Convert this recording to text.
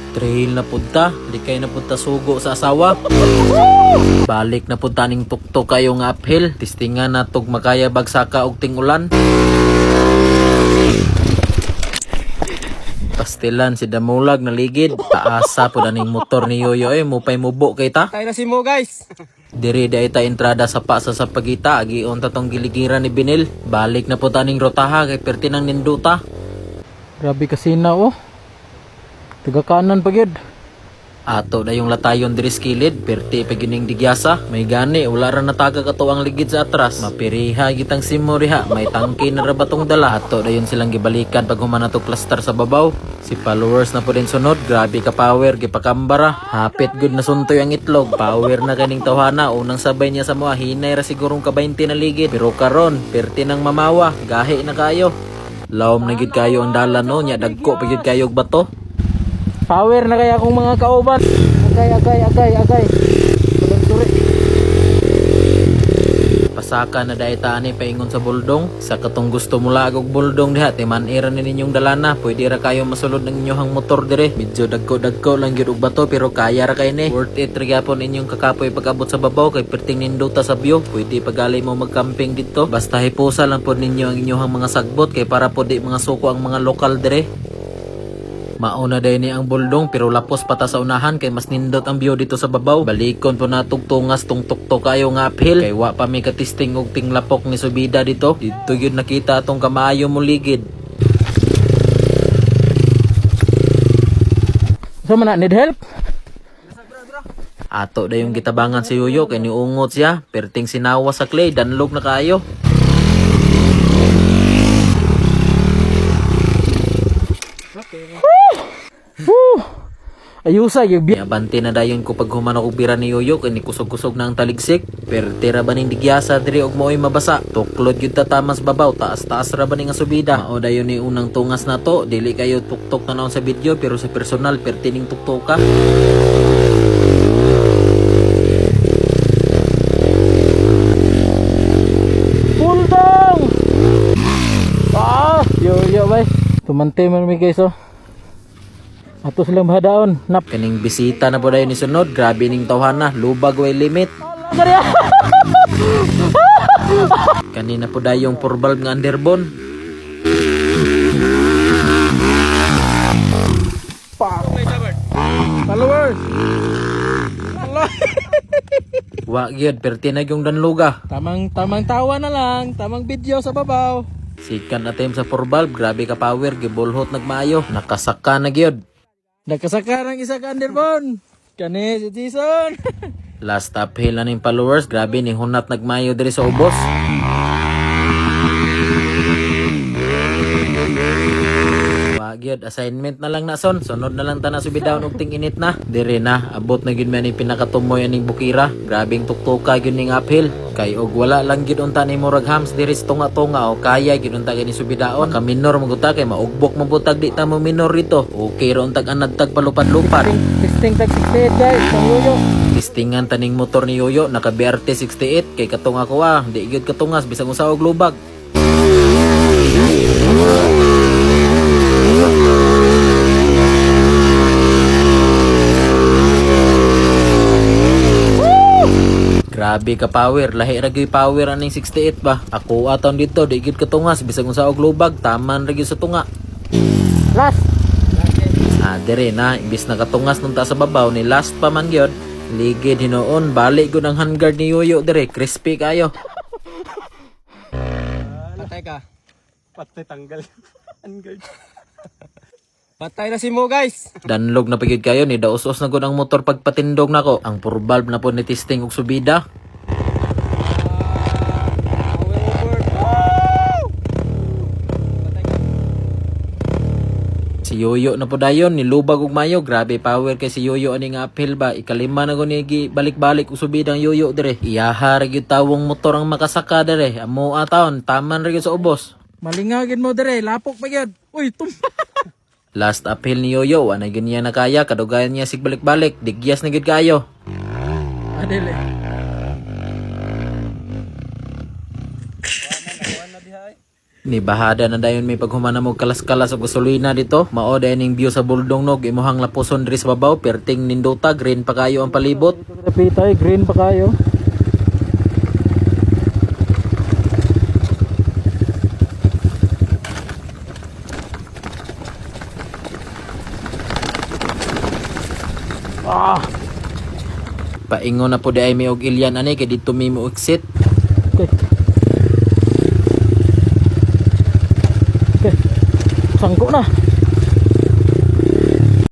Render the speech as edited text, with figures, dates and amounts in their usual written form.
Trail na punta, likay na punta sugo sa asawa. Balik na punta ning tuktok kayo nga uphill. Tistingan na tog makaya bagsaka og ting-ulan. Pastilan si Damulag na ligid. Taasa po na ning motor ni Yoyo mupay mubo kay ta. Tayo na si mo guys. Diri da ita entrada sa pasa sa pagita. Agion ta tong giligiran ni Binil. Balik na po taning rotaha kay perti ng ninduta. Grabe kasina oh. Taga kanan pa gyud. Ato na yung latayon diri skilid, perti pa gining digyasa. May gani, wala ra nataga kato ang ligid sa atras. Mapiriha gitang simo riha, may tangke na rabatong dala. Ato na yun silang gibalikan pag humanato cluster sa babaw. Si followers na po din sunod, grabe ka power, gipakambara. Hapit good na suntoy ang itlog, power na kaning tawhana. Unang sabay niya sa mga hinay ra sigurong ka 20 na ligid. Pero karon, perti ng mamawa, gahi na kayo. Lawom na gid kayo ang dala no, nya dagko pa gid kayo og bato. Power na kaya akong mga kauban. Agay. Suri. Pasaka na dahil taani paingon sa buldong. Sa katong gusto mula og buldong diha, timan-ira ni ninyong dalana. Pwede ra kayo masulod ng inyong motor dire. Medyo dagko lang gyud og bato pero kaya ra kay ni. Worth it ra gyapon inyong kakapoy pag-abot sa babaw kay perting ninduta sa view. Pwede pagali mo magcamping dito. Basta hipusa lang pod ninyo ang inyong mga sagbot kay para pod di mga suko ang mga lokal dire. Mauna day ni ang buldong pero lapos pata sa unahan kay mas nindot ang view dito sa babaw. Balikon po na tugtungas tong tuktok kayo nga uphill. Kay wa pa may katisting og tinglapok ni subida dito. Dito yun nakita atong kamaayo mo ligid. So man need help? Ato day yung gitabangan si Yoyo kay niungot siya. Perting sinawa sa clay, danlog na kayo. Ayusa yung abante na dayon ko pag humanok og bira ni Yoyo kay ni kusog-kusog na ang taligsik. Pero tira ba ning digyasa diri og moy mabasa. Tuklod gyud ta tamas babaw, taas-taas ra ba ning subida. Mao dayon ni unang tungas na to, dili kayo tuktok na naon sa video pero sa personal perti ning tuktoka. Buldong! Yoyo bay. Tumante man mi guys oh. Ato silang bahadaon. Nap kaning bisita na po dayon ni sunod. Grabe ning tawhana, lubag way limit. Kanina po dayong purbalb nga underbone. Followers. Wa gyud perti na yung danluga. Tamang tawa na lang, tamang video sa babaw. Sikan atem sa purbalb, grabe ka power, gibulhot nagmaayo. Nakasaka na gyud. Nakasaka ng isa ka underbone. Kani si Jason. Last uphill na ning followers, grabe ni hunat nagmayo diri sa ubos. Wagyod assignment na lang na son. Sunod na lang ta na subidawon og ting init na. Dire na abot na gyud man ni pinakatumoy aning bukira. Grabing tuktoka gyud ning uphill. Kay og wala lang gyud unta ni murag hams diri sa tunga-tunga o kaya gyud unta gani subidaon. Maka minor maguta kay maugbok mabutag di ta mo minor rito. Okay ra untag anad tag palupad-lupad. Testing tag 68 guys, ang Yoyo. Listingan taning motor ni Yoyo naka BRT 68 kay katong ako di gyud katungas bisag usa og lubag. Grabe ka power, lahi ra gyud power aning 68 ba. Ako aton dito di gyud katungas bisag unsa og lubag, taman ra gyud sa tunga. Last. Dire na imbis na katungas nung ta sa babaw ni last pa man gyud. Ligid hinoon, balik gud ang handguard ni Yoyo dire, crispy kayo. Patay ka. Patay tanggal. Handguard. Patay na si mo guys. Danlog na pagid kayo ni daos-os na gud ang motor pagpatindog nako. Ang purbalb na po ni testing og subida. Si Yoyo na po dayon nilubag og mayo. Grabe power kay si Yoyo ani nga uphill ba. Ikalima na gud ni balik-balik og subida ang Yoyo dire. Iyaha ra gyud tawong motor ang makasaka dire. Amo ataon taman ra gyud sa ubos. Malingagin mo dire, lapok pa gyud. Uy, Last uphill ni Yoyo, wala ganyan na kaya, kadugayan niya sig balik-balik, digyas na gid kayo. Adele. Ni bahada na dayon may paghuman mo kalas-kalas og gasolina dito. Mao dining view sa Buldong Nog, imuhang lapuson diri sa babaw, perting nindota, green pa kayo ang palibot. Pitay, green pa kayo. Paingon na po di ay may og ilyan ani kay dito mi mo exit. Okay. Okay. Sangko na.